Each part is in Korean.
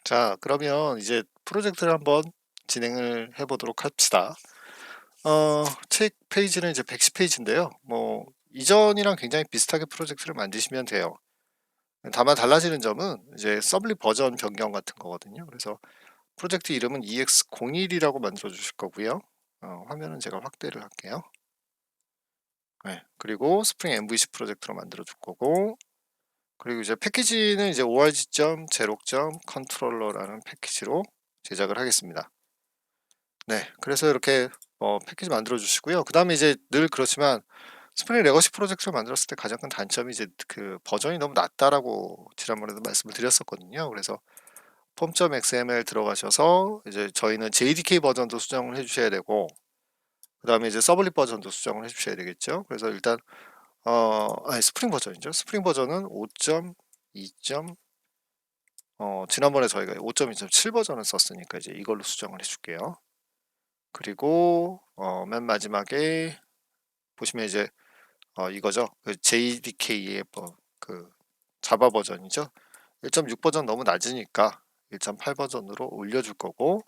자, 그러면 이제 프로젝트를 한번 진행을 해 보도록 합시다. 책 페이지는 이제 110 페이지인데요. 뭐 이전이랑 굉장히 비슷하게 프로젝트를 만드시면 돼요. 다만 달라지는 점은 이제 서블릿 버전 변경 같은 거거든요. 그래서 프로젝트 이름은 EX01이라고 만들어 주실 거고요. 화면은 제가 확대를 할게요. 네, 그리고 스프링 MVC 프로젝트로 만들어 줄 거고, 그리고 이제 패키지는 이제 org.0.controller라는 패키지로 제작을 하겠습니다. 네, 그래서 이렇게 패키지 만들어 주시고요. 그 다음에 이제 늘 그렇지만 스프링 레거시 프로젝트를 만들었을 때 가장 큰 단점이 이제 그 버전이 너무 낮다라고 지난번에도 말씀을 드렸었거든요. 그래서 폼.xml 들어가셔서 이제 저희는 JDK 버전도 수정을 해주셔야 되고, 그 다음에 이제 서블릿 버전도 수정을 해주셔야 되겠죠. 그래서 일단 아니, 스프링 버전이죠. 스프링 버전은 5.2. 지난번에 저희가 5.2.7 버전을 썼으니까 이제 이걸로 수정을 해줄게요. 그리고 맨 마지막에 보시면 이제 이거죠. 그 JDK의 그 자바 버전이죠. 1.6 버전 너무 낮으니까 1.8 버전으로 올려줄 거고,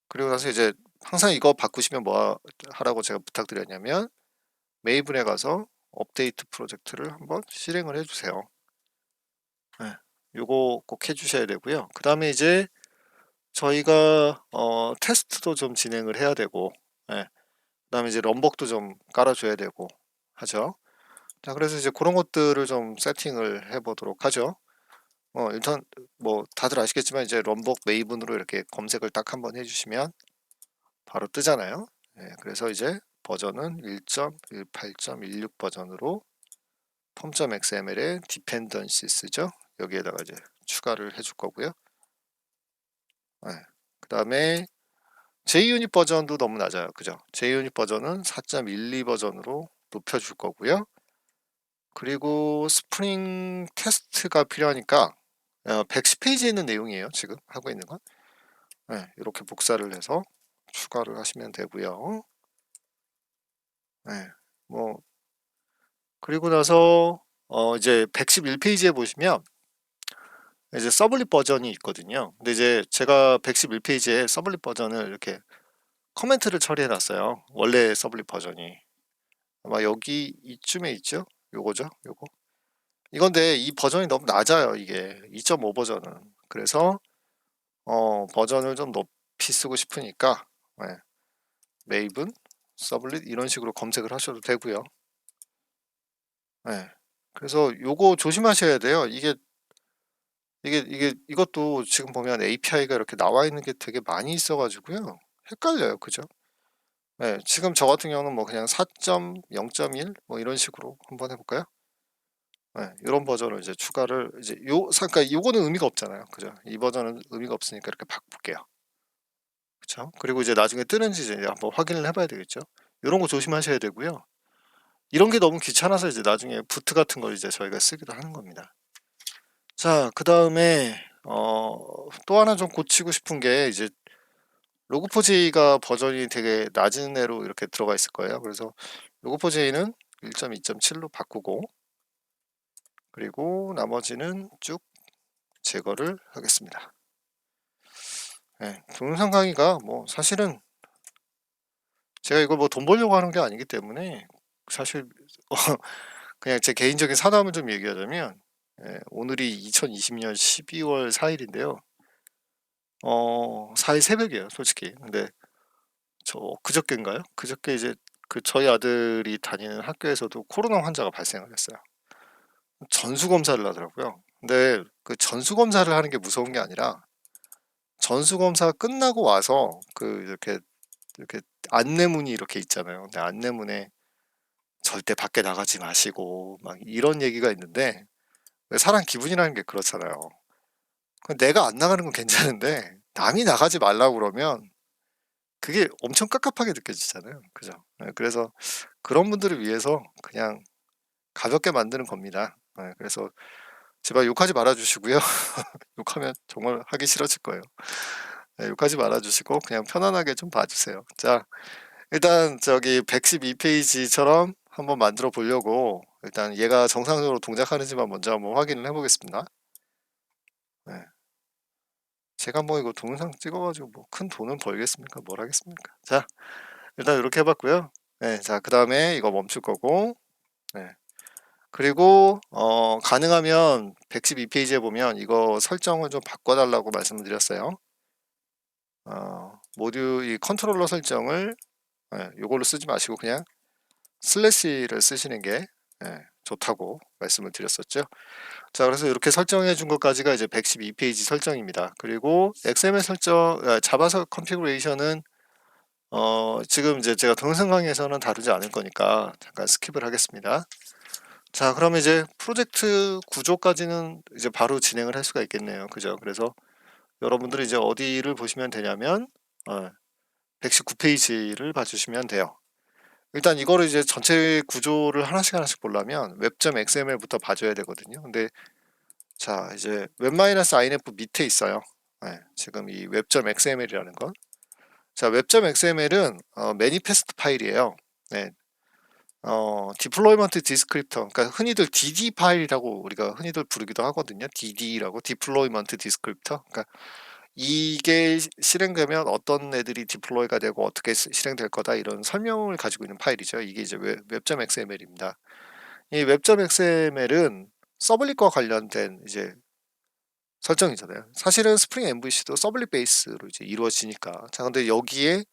그리고 나서 이제 항상 이거 바꾸시면 뭐 하라고 제가 부탁드렸냐면 메이블에 가서 업데이트 프로젝트를 한번 실행을 해주세요. 네, 요거 꼭 해주셔야 되고요. 그 다음에 이제 저희가 테스트도 좀 진행을 해야 되고, 예, 그다음에 이제 럼벅도 좀 깔아줘야 되고 하죠. 자, 그래서 이제 그런 것들을 좀 세팅을 해보도록 하죠. 일단 뭐 다들 아시겠지만 이제 럼벅 메이븐으로 이렇게 검색을 딱 한번 해주시면 바로 뜨잖아요. 예, 그래서 이제 버전은 1.18.16 버전으로 폼.xml의 dependencies죠. 여기에다가 이제 추가를 해줄 거고요. 예, 그다음에 JUnit 버전도 너무 낮아요. 그죠? JUnit 버전은 4.12 버전으로 높여줄 거고요. 그리고 스프링 테스트가 필요하니까 110페이지에 있는 내용이에요. 지금 하고 있는 건. 네, 이렇게 복사를 해서 추가를 하시면 되고요. 네, 뭐 그리고 나서 이제 111페이지에 보시면 이제 서블릿 버전이 있거든요. 근데 이제 제가 111페이지에 서블릿 버전을 이렇게 커멘트를 처리해 놨어요. 원래 서블릿 버전이 아마 여기 이쯤에 있죠? 요거죠? 요거. 이건데 이 버전이 너무 낮아요. 이게 2.5 버전은. 그래서 버전을 좀 높이 쓰고 싶으니까 네, 메이븐, 서블릿 이런 식으로 검색을 하셔도 되고요. 네. 그래서 요거 조심하셔야 돼요. 이것도 지금 보면 API가 이렇게 나와 있는 게 되게 많이 있어가지고요. 헷갈려요. 그죠? 네, 지금 저 같은 경우는 뭐 그냥 4.0.1 뭐 이런 식으로 한번 해볼까요? 네, 이런 버전을 이제 추가를 이제 그러니까 요거는 의미가 없잖아요. 그죠? 이 버전은 의미가 없으니까 이렇게 바꿀게요. 그렇죠? 그리고 이제 나중에 뜨는지 이제 한번 확인을 해봐야 되겠죠. 이런 거 조심하셔야 되고요. 이런 게 너무 귀찮아서 이제 나중에 부트 같은 걸 이제 저희가 쓰기도 하는 겁니다. 자, 그 다음에 또 하나 좀 고치고 싶은 게 이제 로그4j가 버전이 되게 낮은 애로 이렇게 들어가 있을 거예요. 그래서 로그4j는 1.2.7로 바꾸고, 그리고 나머지는 쭉 제거를 하겠습니다. 네, 동영상 강의가 뭐 사실은 제가 이걸 뭐 돈 벌려고 하는 게 아니기 때문에 사실 그냥 제 개인적인 사담을 좀 얘기하자면, 오늘이 2020년 12월 4일인데요. 4일 새벽이에요, 솔직히. 근데 그저께인가요? 그저께 이제 그 저희 아들이 다니는 학교에서도 코로나 환자가 발생을 했어요. 전수검사를 하더라고요. 근데 그 전수검사를 하는 게 무서운 게 아니라 전수검사 끝나고 와서 그 이렇게 안내문이 이렇게 있잖아요. 근데 안내문에 절대 밖에 나가지 마시고 막 이런 얘기가 있는데, 사람 기분이라는 게 그렇잖아요. 내가 안 나가는 건 괜찮은데 남이 나가지 말라고 그러면 그게 엄청 깝깝하게 느껴지잖아요. 그죠? 그래서 그런 분들을 위해서 그냥 가볍게 만드는 겁니다. 그래서 제발 욕하지 말아 주시고요. 욕하면 정말 하기 싫어질 거예요. 욕하지 말아 주시고 그냥 편안하게 좀 봐주세요. 자, 일단 저기 112페이지처럼 한번 만들어 보려고 일단 얘가 정상적으로 동작하는지만 먼저 한번 확인을 해 보겠습니다. 네. 제가 뭐 이거 동영상 찍어가지고 뭐 큰 돈을 벌겠습니까? 뭘 하겠습니까? 자, 일단 이렇게 해봤고요. 네, 자, 그 다음에 이거 멈출 거고, 네. 그리고 가능하면 112페이지에 보면 이거 설정을 좀 바꿔달라고 말씀을 드렸어요. 모듈 이 컨트롤러 설정을 이걸로 쓰지 마시고 그냥 슬래시를 쓰시는 게 좋다고 말씀을 드렸었죠. 자, 그래서 이렇게 설정해 준 것까지가 이제 112페이지 설정입니다. 그리고 XML 설정, 자바서 컨피그레이션은 지금 이제 제가 동영상 강의에서는 다루지 않을 거니까 잠깐 스킵을 하겠습니다. 자, 그러면 이제 프로젝트 구조까지는 이제 바로 진행을 할 수가 있겠네요. 그죠? 그래서 여러분들이 이제 어디를 보시면 되냐면 119페이지를 봐주시면 돼요. 일단 이거를 이제 전체 구조를 하나씩 하나씩 보려면 웹.xml부터 봐줘야 되거든요. 근데 자, 이제 웹-inf 밑에 있어요. 지금 이 웹.xml이라는 건. 자, 웹.xml은 매니페스트 파일이에요. 네. 디플로이먼트 디스크립터, 그러니까 흔히들 DD 파일이라고 우리가 흔히들 부르기도 하거든요. DD라고, 디플로이먼트 디스크립터. 그러니까 이게 실행되면 어떤 애들이 디플로이가 되고 어떻게 실행될 거다 이런 설명을 가지고 있는 파일이죠. 이게 이제 웹.xml입니다. 이 웹.xml은 서블릿과 관련된 이제 설정이잖아요. 사실은 스프링 MVC도 서블릿 베이스로 이제 이루어지니까. 자, 근데 여기에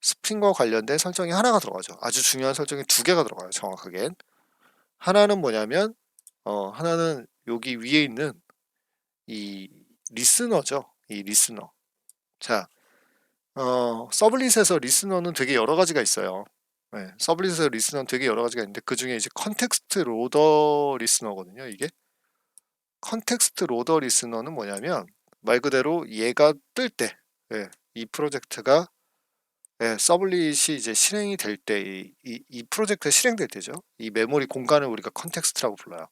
스프링과 관련된 설정이 하나가 들어가죠. 아주 중요한 설정이 두 개가 들어가요. 정확하게. 하나는 뭐냐면 하나는 여기 위에 있는 이 리스너죠. 이 리스너. 자, 서블릿에서 리스너는 되게 여러 가지가 있어요. 서블릿에서 리스너는 되게 여러 가지가 있는데 그 중에 이제 컨텍스트 로더 리스너거든요. 이게 컨텍스트 로더 리스너는 뭐냐면 말 그대로 얘가 뜰 때, 이 프로젝트가 서블릿이 이제 실행이 될 때, 이 프로젝트가 실행될 때죠. 이 메모리 공간을 우리가 컨텍스트라고 불러요.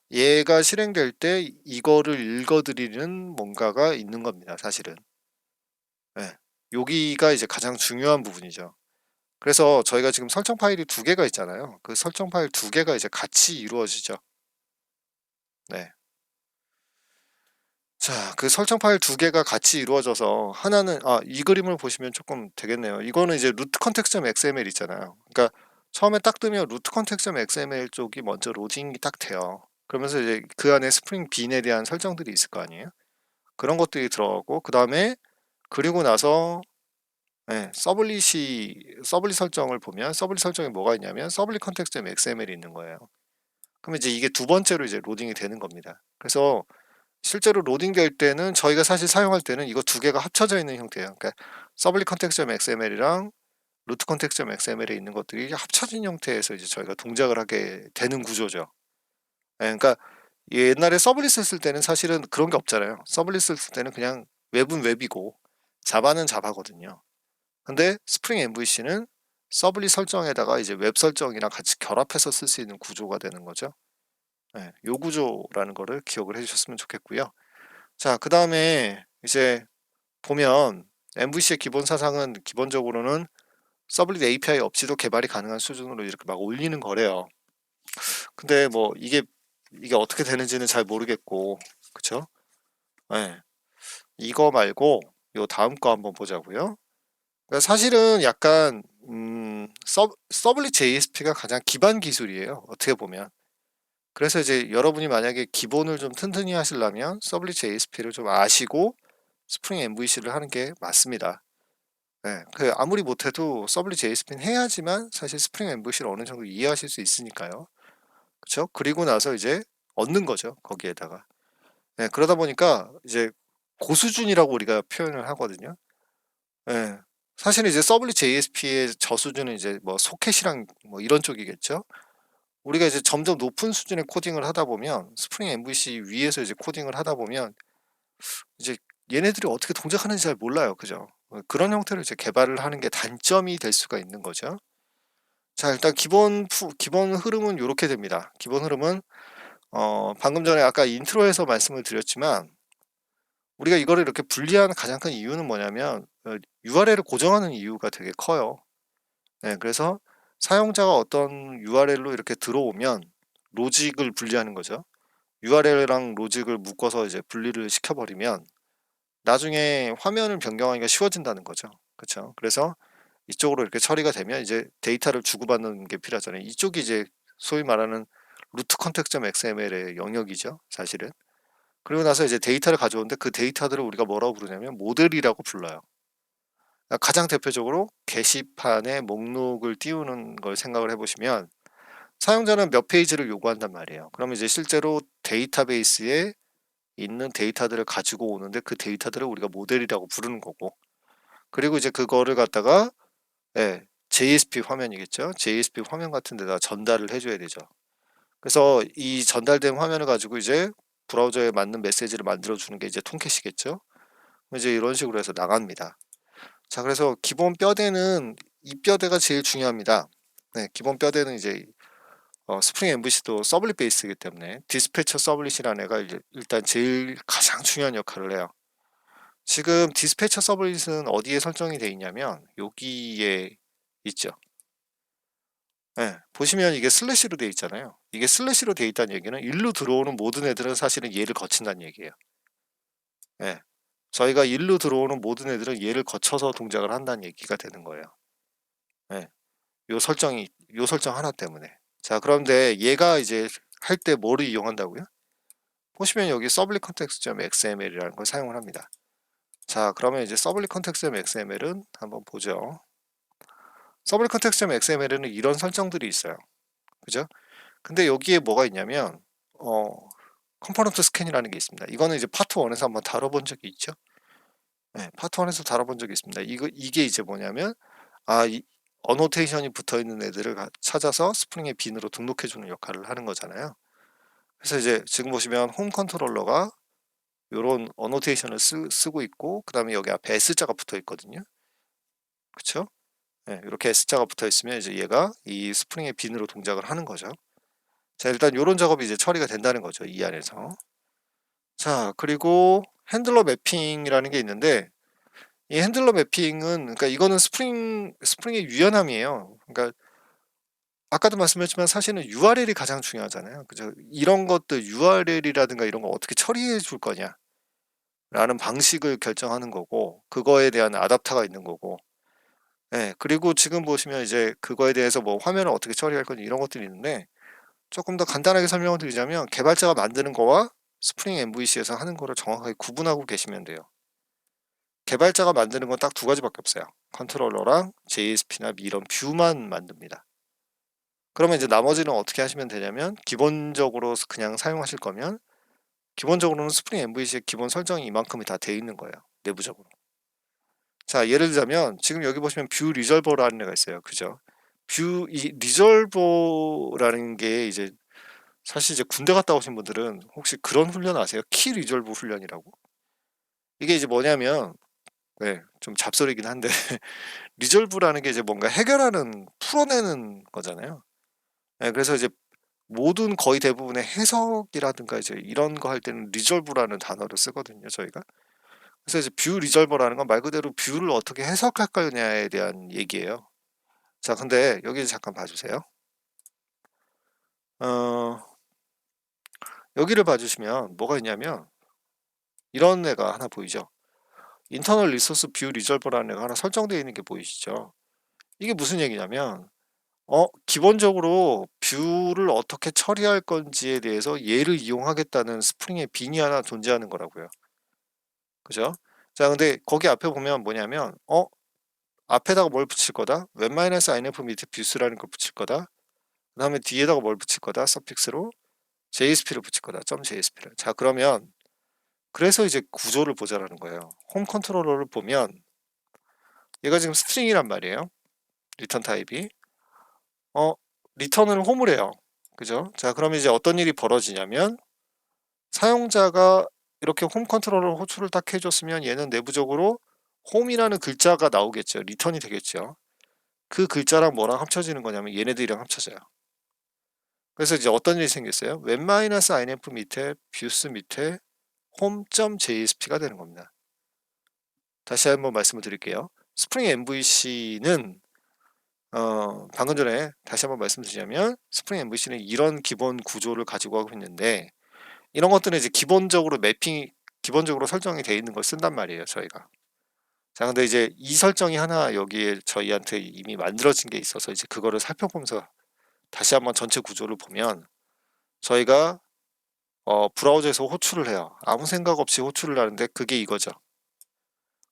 얘가 실행될 때 이거를 읽어드리는 뭔가가 있는 겁니다. 사실은. 여기가 이제 가장 중요한 부분이죠. 그래서 저희가 지금 설정 파일이 두 개가 있잖아요. 그 설정 파일 두 개가 이제 같이 이루어지죠. 네. 자, 그 설정 파일 두 개가 같이 이루어져서 하나는 이 그림을 보시면 조금 되겠네요. 이거는 이제 루트 컨텍스트.xml 있잖아요. 그러니까 처음에 딱 뜨면 루트 컨텍스트.xml 쪽이 먼저 로딩이 딱 돼요. 그러면서 이제 그 안에 스프링 빈에 대한 설정들이 있을 거 아니에요. 그런 것들이 들어가고 그 다음에 그리고 나서 서블릿 설정을 보면 서블릿 설정에 뭐가 있냐면 서블릿 컨텍스트.xml이 있는 거예요. 그러면 이제 이게 두 번째로 이제 로딩이 되는 겁니다. 그래서 실제로 로딩될 때는 저희가 사실 사용할 때는 이거 두 개가 합쳐져 있는 형태예요. 그러니까 서블릿 컨텍스트.xml이랑 루트 컨텍스트.xml에 있는 것들이 합쳐진 형태에서 이제 저희가 동작을 하게 되는 구조죠. 그러니까 옛날에 서블릿을 쓸 때는 사실은 그런 게 없잖아요. 서블릿을 쓸 때는 그냥 웹은 웹이고 자바는 자바거든요. 근데 스프링 MVC는 서블릿 설정에다가 이제 웹 설정이랑 같이 결합해서 쓸 수 있는 구조가 되는 거죠. 요 구조라는 거를 기억을 해주셨으면 좋겠고요. 자, 그 다음에 이제 보면 MVC의 기본 사상은 기본적으로는 서블릿 API 없이도 개발이 가능한 수준으로 이렇게 막 올리는 거래요. 근데 뭐 이게 어떻게 되는지는 잘 모르겠고, 그쵸? 이거 말고 요 다음 거 한번 보자고요. 그러니까 사실은 약간 서블릿 JSP가 가장 기반 기술이에요. 어떻게 보면. 그래서 이제 여러분이 만약에 기본을 좀 튼튼히 하시려면 서블릿 JSP를 좀 아시고 스프링 MVC를 하는 게 맞습니다. 그 아무리 못해도 서블릿 JSP는 해야지만 사실 스프링 MVC를 어느 정도 이해하실 수 있으니까요. 그렇죠? 그리고 나서 이제 얻는 거죠. 거기에다가. 그러다 보니까 이제 고수준이라고 우리가 표현을 하거든요. 사실은 이제 서블릿 JSP의 저수준은 이제 뭐 소켓이랑 뭐 이런 쪽이겠죠. 우리가 이제 점점 높은 수준의 코딩을 하다 보면 스프링 MVC 위에서 이제 코딩을 하다 보면 이제 얘네들이 어떻게 동작하는지 잘 몰라요. 그죠? 그런 형태로 이제 개발을 하는 게 단점이 될 수가 있는 거죠. 자, 일단 기본 흐름은 이렇게 됩니다. 기본 흐름은 방금 전에 아까 인트로에서 말씀을 드렸지만 우리가 이거를 이렇게 분리하는 가장 큰 이유는 뭐냐면 URL을 고정하는 이유가 되게 커요. 그래서 사용자가 어떤 URL로 이렇게 들어오면 로직을 분리하는 거죠. URL랑 로직을 묶어서 이제 분리를 시켜버리면 나중에 화면을 변경하기가 쉬워진다는 거죠. 그쵸? 그래서 이쪽으로 이렇게 처리가 되면 이제 데이터를 주고받는 게 필요하잖아요. 이쪽이 이제 소위 말하는 루트 컨텍스트.xml의 영역이죠, 사실은. 그리고 나서 이제 데이터를 가져오는데 그 데이터들을 우리가 뭐라고 부르냐면 모델이라고 불러요. 가장 대표적으로 게시판에 목록을 띄우는 걸 생각을 해보시면 사용자는 몇 페이지를 요구한단 말이에요. 그러면 이제 실제로 데이터베이스에 있는 데이터들을 가지고 오는데 그 데이터들을 우리가 모델이라고 부르는 거고, 그리고 이제 그거를 갖다가 JSP 화면이겠죠. JSP 화면 같은 데다 전달을 해줘야 되죠. 그래서 이 전달된 화면을 가지고 이제 브라우저에 맞는 메시지를 만들어 주는 게 이제 톰캣이겠죠. 이제 이런 식으로 해서 나갑니다. 자, 그래서 기본 뼈대는 이 뼈대가 제일 중요합니다. 네, 기본 뼈대는 이제 스프링 MVC도 서블릿 베이스이기 때문에 디스패처 서블릿이라는 애가 일단 제일 가장 중요한 역할을 해요. 지금 디스패처 서블릿은 어디에 설정이 되어 있냐면 여기에 있죠. 네, 보시면 이게 슬래시로 되어 있잖아요. 이게 슬래시로 되어 있다는 얘기는 일로 들어오는 모든 애들은 사실은 얘를 거친다는 얘기예요. 네, 저희가 일로 들어오는 모든 애들은 얘를 거쳐서 동작을 한다는 얘기가 되는 거예요. 네, 요 설정 하나 때문에. 자, 그런데 얘가 이제 할 때 뭐를 이용한다고요? 보시면 여기 서블릿 컨텍스트.xml이라는 걸 사용을 합니다. 자, 그러면 이제 서블릿 컨텍스트.xml은 한번 보죠. 서블릿 컨텍스트.xml에는 이런 설정들이 있어요. 그죠? 근데 여기에 뭐가 있냐면 컴포넌트 스캔이라는 게 있습니다. 이거는 이제 파트 1에서 한번 다뤄본 적이 있죠. 네, 파트 1에서 다뤄본 적이 있습니다. 이게 이제 뭐냐면 이 어노테이션이 붙어 있는 애들을 찾아서 스프링의 빈으로 등록해 주는 역할을 하는 거잖아요. 그래서 이제 지금 보시면 홈 컨트롤러가 이런 어노테이션을 쓰고 있고, 그 다음에 여기 앞에 S자가 붙어 있거든요. 그쵸? 네, 이렇게 S자가 붙어 있으면 이제 얘가 이 스프링의 빈으로 동작을 하는 거죠. 자, 일단 이런 작업이 이제 처리가 된다는 거죠, 이 안에서. 자, 그리고 핸들러 매핑이라는 게 있는데, 이 핸들러 매핑은, 그러니까 이거는 스프링의 유연함이에요. 그러니까 아까도 말씀드렸지만 사실은 URL이 가장 중요하잖아요. 그죠? 이런 것들 URL이라든가 이런 거 어떻게 처리해 줄 거냐 라는 방식을 결정하는 거고, 그거에 대한 아답터가 있는 거고, 그리고 지금 보시면 이제 그거에 대해서 뭐 화면을 어떻게 처리할 건지 이런 것들이 있는데, 조금 더 간단하게 설명을 드리자면 개발자가 만드는 거와 스프링 MVC에서 하는 거를 정확하게 구분하고 계시면 돼요. 개발자가 만드는 건 딱 두 가지밖에 없어요. 컨트롤러랑 JSP나 이런 뷰만 만듭니다. 그러면 이제 나머지는 어떻게 하시면 되냐면, 기본적으로 그냥 사용하실 거면 기본적으로는 스프링 MVC의 기본 설정이 이만큼이 다 돼 있는 거예요, 내부적으로. 자, 예를 들자면 지금 여기 보시면 뷰 리졸버라는 애가 있어요. 그죠? 이 리졸버라는 게 이제 사실 이제 군대 갔다 오신 분들은 혹시 그런 훈련 아세요? 키 리졸브 훈련이라고? 이게 이제 뭐냐면, 좀 잡설이긴 한데 리졸브라는 게 이제 뭔가 해결하는, 풀어내는 거잖아요. 그래서 이제 모든 거의 대부분의 해석이라든가 이제 이런 거 할 때는 리졸브라는 단어를 쓰거든요, 저희가. 그래서 이제 뷰 리졸버라는 건 말 그대로 뷰를 어떻게 해석할 거냐에 대한 얘기예요. 자, 근데 여기 잠깐 봐주세요. 어, 여기를 봐주시면 뭐가 있냐면 이런 애가 하나 보이죠? 인터널 리소스 뷰 리졸버라는 애가 하나 설정되어 있는 게 보이시죠? 이게 무슨 얘기냐면 기본적으로 뷰를 어떻게 처리할 건지에 대해서 얘를 이용하겠다는 스프링의 빈이 하나 존재하는 거라고요. 그죠? 자, 근데 거기 앞에 보면 뭐냐면 앞에다가 뭘 붙일 거다? 웹-inf 밑에 뷰스라는 걸 붙일 거다. 그 다음에 뒤에다가 뭘 붙일 거다? 서픽스로 JSP를 붙일 거다. .jsp를. 자, 그러면 그래서 이제 구조를 보자라는 거예요. 홈 컨트롤러를 보면 얘가 지금 스트링이란 말이에요. 리턴 타입이. 리턴을 홈을 해요. 그죠? 자, 그러면 이제 어떤 일이 벌어지냐면 사용자가 이렇게 홈 컨트롤러 호출을 딱 해줬으면 얘는 내부적으로 홈이라는 글자가 나오겠죠. 리턴이 되겠죠. 그 글자랑 뭐랑 합쳐지는 거냐면 얘네들이랑 합쳐져요. 그래서 이제 어떤 일이 생겼어요? 웹-inf 밑에 뷰스 밑에 home.jsp가 되는 겁니다. 다시 한번 말씀을 드릴게요. 스프링 MVC는 방금 전에 다시 한번 말씀드리자면 스프링 MVC는 이런 기본 구조를 가지고 하고 있는데, 이런 것들은 이제 기본적으로 매핑, 기본적으로 설정이 돼 있는 걸 쓴단 말이에요, 저희가. 자, 근데 이제 이 설정이 하나 여기에 저희한테 이미 만들어진 게 있어서 이제 그거를 살펴보면서 다시 한번 전체 구조를 보면 저희가 브라우저에서 호출을 해요. 아무 생각 없이 호출을 하는데 그게 이거죠.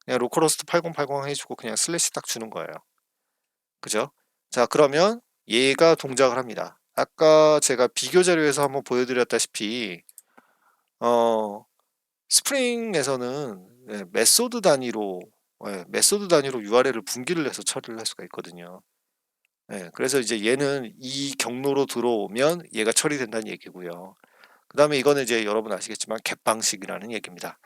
그냥 로컬호스트 8080 해주고 그냥 슬래시 딱 주는 거예요. 그죠? 자, 그러면 얘가 동작을 합니다. 아까 제가 비교 자료에서 한번 보여드렸다시피 스프링에서는 메소드 단위로 URL을 분기를 해서 처리를 할 수가 있거든요. 그래서 이제 얘는 이 경로로 들어오면 얘가 처리된다는 얘기고요. 그 다음에 이거는 이제 여러분 아시겠지만 get 방식이라는 얘기입니다.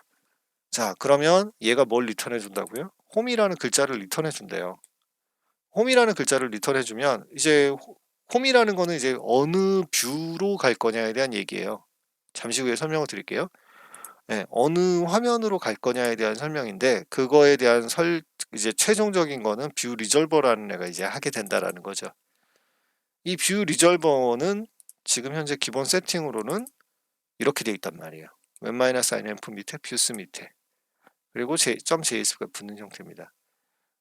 자, 그러면 얘가 뭘 리턴해 준다고요? 홈이라는 글자를 리턴해 준대요. 홈이라는 글자를 리턴해 주면 이제 홈이라는 거는 이제 어느 뷰로 갈 거냐에 대한 얘기예요. 잠시 후에 설명을 드릴게요. 어느 화면으로 갈 거냐에 대한 설명인데 그거에 대한 이제 최종적인 거는 뷰 리졸버라는 애가 이제 하게 된다라는 거죠. 이 뷰 리졸버는 지금 현재 기본 세팅으로는 이렇게 돼 있단 말이에요. 웹-inf 밑에 뷰스 밑에 그리고 .js가 붙는 형태입니다.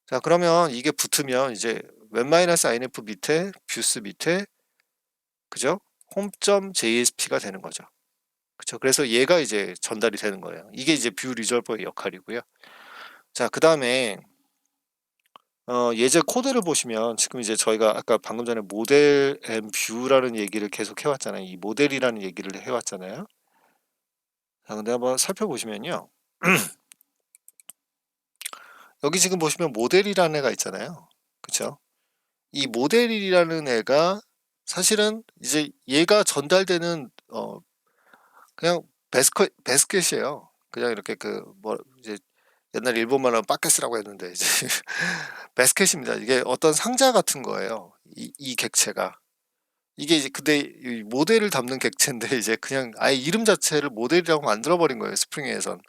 자, 그러면 이게 붙으면 이제 웹-inf 밑에 뷰스 밑에 그죠? 홈.jsp가 되는 거죠. 그쵸? 그래서 얘가 이제 전달이 되는 거예요. 이게 이제 뷰 리졸버의 역할이고요. 자, 그 다음에 예제 코드를 보시면 지금 이제 저희가 아까 방금 전에 모델 앤 뷰라는 얘기를 계속 해왔잖아요. 이 모델이라는 얘기를 해왔잖아요. 자, 근데 한번 살펴보시면요. 여기 지금 보시면 모델이라는 애가 있잖아요. 그쵸? 이 모델이라는 애가 사실은 이제 얘가 전달되는 그냥 베스켓이에요. 그냥 이렇게 이제 옛날 일본말로 바켓이라고 했는데 이제 베스켓입니다. 이게 어떤 상자 같은 거예요. 이 객체가. 이게 이제 근데 이 모델을 담는 객체인데 이제 그냥 아예 이름 자체를 모델이라고 만들어 버린 거예요, 스프링에선.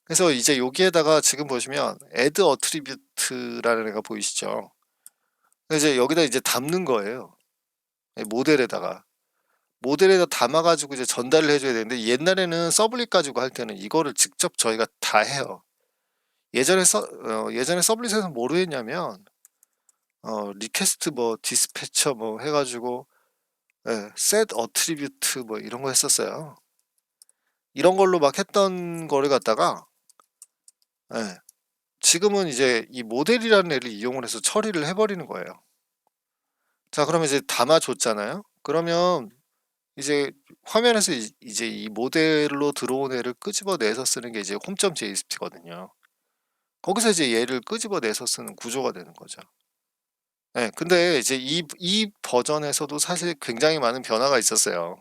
그래서 이제 여기에다가 지금 보시면 add attribute라는 애가 보이시죠? 이제 여기다 이제 담는 거예요. 모델에다 담아가지고 이제 전달을 해줘야 되는데 옛날에는 서블릿 가지고 할 때는 이거를 직접 저희가 다 해요. 예전에 서블릿에서 뭐로 했냐면 리퀘스트 디스패처 해가지고 set attribute 이런 거 했었어요. 이런 걸로 막 했던 거를 갖다가 예, 지금은 이제 이 모델이라는 애를 이용을 해서 처리를 해버리는 거예요. 자, 그러면 이제 담아줬잖아요. 그러면 이제 화면에서 이제 이 모델로 들어온 애를 끄집어내서 쓰는 게 이제 홈.jsp거든요. 거기서 이제 얘를 끄집어내서 쓰는 구조가 되는 거죠. 근데 이제 이 버전에서도 사실 굉장히 많은 변화가 있었어요.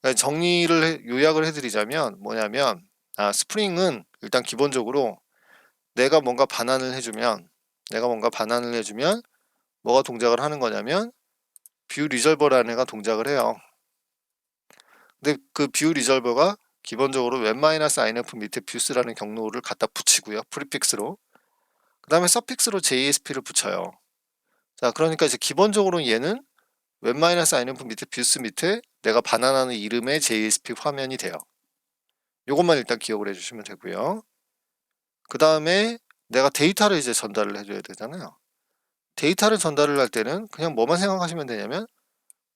요약을 해드리자면 뭐냐면, 스프링은 일단 기본적으로 내가 뭔가 반환을 해주면 뭐가 동작을 하는 거냐면 뷰 리졸버라는 애가 동작을 해요. 근데 그 뷰 리졸버가 기본적으로 웹-inf 밑에 뷰스라는 경로를 갖다 붙이고요. 프리픽스로. 그 다음에 서픽스로 JSP를 붙여요. 자, 그러니까 이제 기본적으로 얘는 웹-inf 밑에 뷰스 밑에 내가 반환하는 이름의 JSP 화면이 돼요. 요것만 일단 기억을 해주시면 되고요. 그 다음에 내가 데이터를 이제 전달을 해줘야 되잖아요. 데이터를 전달을 할 때는 그냥 뭐만 생각하시면 되냐면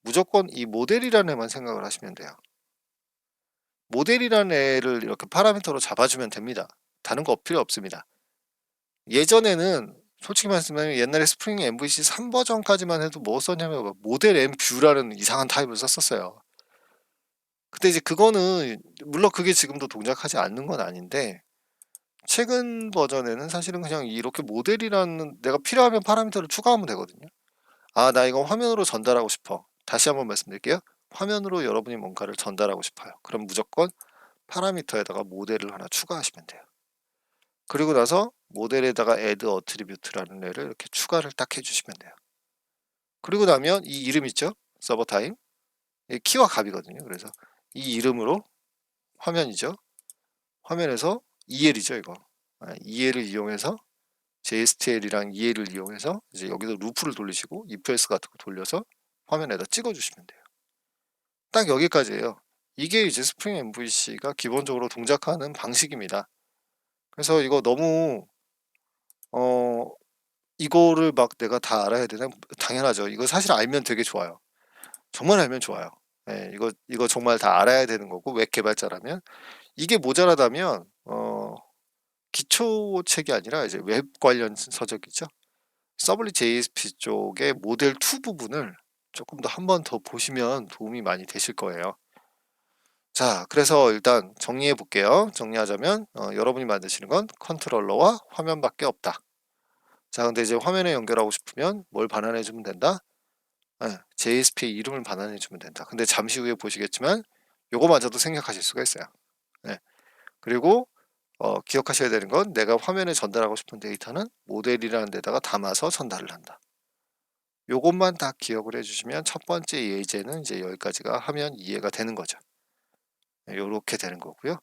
무조건 이 모델이라는 애만 생각을 하시면 돼요. 모델이라는 애를 이렇게 파라미터로 잡아주면 됩니다. 다른 거 필요 없습니다. 예전에는 솔직히 말씀드리면 옛날에 스프링 MVC 3 버전까지만 해도 뭐 썼냐면 모델 M 뷰라는 이상한 타입을 썼었어요. 근데 이제 그거는 물론 그게 지금도 동작하지 않는 건 아닌데 최근 버전에는 사실은 그냥 이렇게 모델이라는 내가 필요하면 파라미터를 추가하면 되거든요. 나 이거 화면으로 전달하고 싶어. 다시 한번 말씀드릴게요. 화면으로 여러분이 뭔가를 전달하고 싶어요. 그럼 무조건 파라미터에다가 모델을 하나 추가하시면 돼요. 그리고 나서 모델에다가 add attribute라는 애를 이렇게 추가를 딱 해주시면 돼요. 그리고 나면 이 이름 있죠? 서버 타임. 키와 값이거든요. 그래서 이 이름으로 화면이죠. 화면에서 EL이죠, 이거. EL을 이용해서 JSTL이랑 EL을 이용해서 이제 여기서 루프를 돌리시고 if else 같은 거 돌려서 화면에다 찍어 주시면 돼요. 딱 여기까지예요. 이게 이제 스프링 MVC가 기본적으로 동작하는 방식입니다. 그래서 이거 너무 어 이거를 막 내가 다 알아야 되나? 당연하죠. 이거 사실 알면 되게 좋아요. 정말 알면 좋아요. 예, 이거 정말 다 알아야 되는 거고, 웹 개발자라면. 이게 모자라다면 기초 책이 아니라 이제 웹 관련 서적이죠. 서블릿 JSP 쪽의 모델 2 부분을 조금 더 한 번 더 보시면 도움이 많이 되실 거예요. 자, 그래서 일단 정리해 볼게요. 정리하자면 여러분이 만드시는 건 컨트롤러와 화면밖에 없다. 자, 근데 이제 화면에 연결하고 싶으면 뭘 반환해 주면 된다? JSP의 이름을 반환해 주면 된다. 근데 잠시 후에 보시겠지만 요거마저도 생략하실 수가 있어요. 네. 그리고 기억하셔야 되는 건, 내가 화면에 전달하고 싶은 데이터는 모델이라는 데다가 담아서 전달을 한다. 요것만 다 기억을 해주시면 첫 번째 예제는 이제 여기까지가 하면 이해가 되는 거죠. 요렇게 되는 거고요.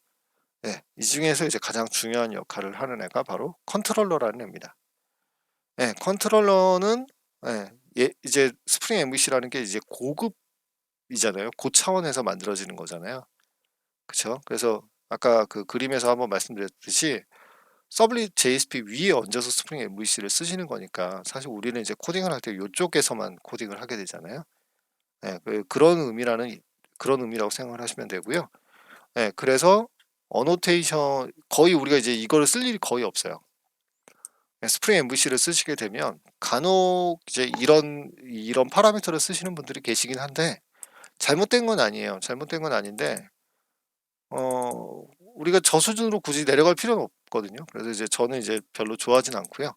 네, 이 중에서 이제 가장 중요한 역할을 하는 애가 바로 컨트롤러라는 애입니다. 네, 컨트롤러는 이제 스프링 MVC라는 게 이제 고급이잖아요. 고차원에서 만들어지는 거잖아요. 그쵸? 그래서 아까 그 그림에서 한번 말씀드렸듯이 서블릿 JSP 위에 얹어서 스프링 MVC를 쓰시는 거니까, 사실 우리는 이제 코딩을 할 때 이쪽에서만 코딩을 하게 되잖아요. 그런 의미라고 생각을 하시면 되고요. 그래서 어노테이션, 거의 우리가 이제 이거를 쓸 일이 거의 없어요. 스프링 MVC를 쓰시게 되면 간혹 이제 이런 파라미터를 쓰시는 분들이 계시긴 한데, 잘못된 건 아니에요. 잘못된 건 아닌데 우리가 저 수준으로 굳이 내려갈 필요는 없거든요. 그래서 이제 저는 이제 별로 좋아하진 않고요.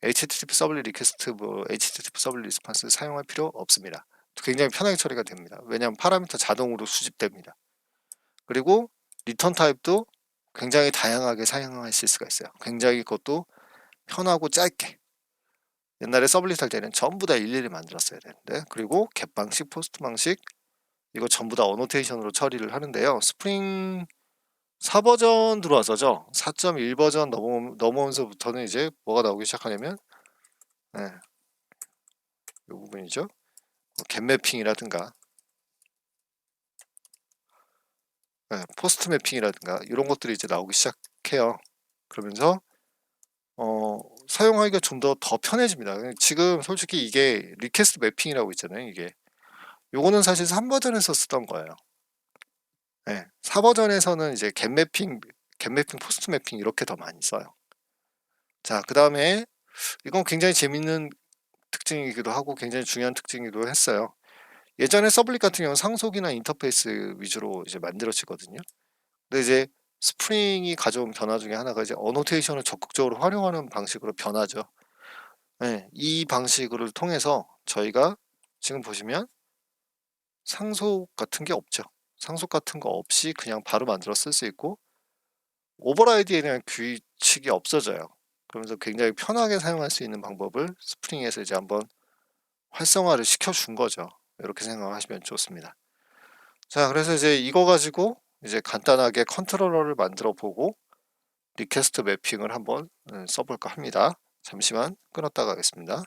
HTTP 서블릿 리퀘스트, HTTP 서블릿 리스폰스 사용할 필요 없습니다. 굉장히 편하게 처리가 됩니다. 왜냐하면 파라미터 자동으로 수집됩니다. 그리고 리턴 타입도 굉장히 다양하게 사용하실 수가 있어요. 굉장히 그것도 편하고 짧게. 옛날에 서블릿 할 때는 전부 다 일일이 만들었어야 되는데, 그리고 겟 방식, 포스트 방식, 이거 전부 다 어노테이션으로 처리를 하는데요. 스프링 4버전 들어와서죠. 4.1 버전 넘어오면서부터는 이제 뭐가 나오기 시작하냐면, 이 부분이죠. 겟 매핑이라든가 포스트 매핑이라든가 이런 것들이 이제 나오기 시작해요. 그러면서 사용하기가 좀 더 편해집니다. 지금 솔직히 이게 리퀘스트 매핑이라고 있잖아요. 이게 요거는 사실 3버전에서 쓰던 거예요. 4버전에서는 이제 겟 매핑, 포스트 매핑 이렇게 더 많이 써요. 자, 그 다음에 이건 굉장히 재밌는 특징이기도 하고 굉장히 중요한 특징이기도 했어요. 예전에 서블릿 같은 경우는 상속이나 인터페이스 위주로 이제 만들어지거든요. 근데 이제 스프링이 가져온 변화 중에 하나가 이제 어노테이션을 적극적으로 활용하는 방식으로 변하죠. 이 방식을 통해서 저희가 지금 보시면 상속 같은 게 없죠. 상속 같은 거 없이 그냥 바로 만들어 쓸 수 있고, 오버라이드에 대한 규칙이 없어져요. 그러면서 굉장히 편하게 사용할 수 있는 방법을 스프링에서 이제 한번 활성화를 시켜준 거죠. 이렇게 생각하시면 좋습니다. 자, 그래서 이제 이거 가지고 이제 간단하게 컨트롤러를 만들어 보고 리퀘스트 매핑을 한번 써볼까 합니다. 잠시만 끊었다 가겠습니다.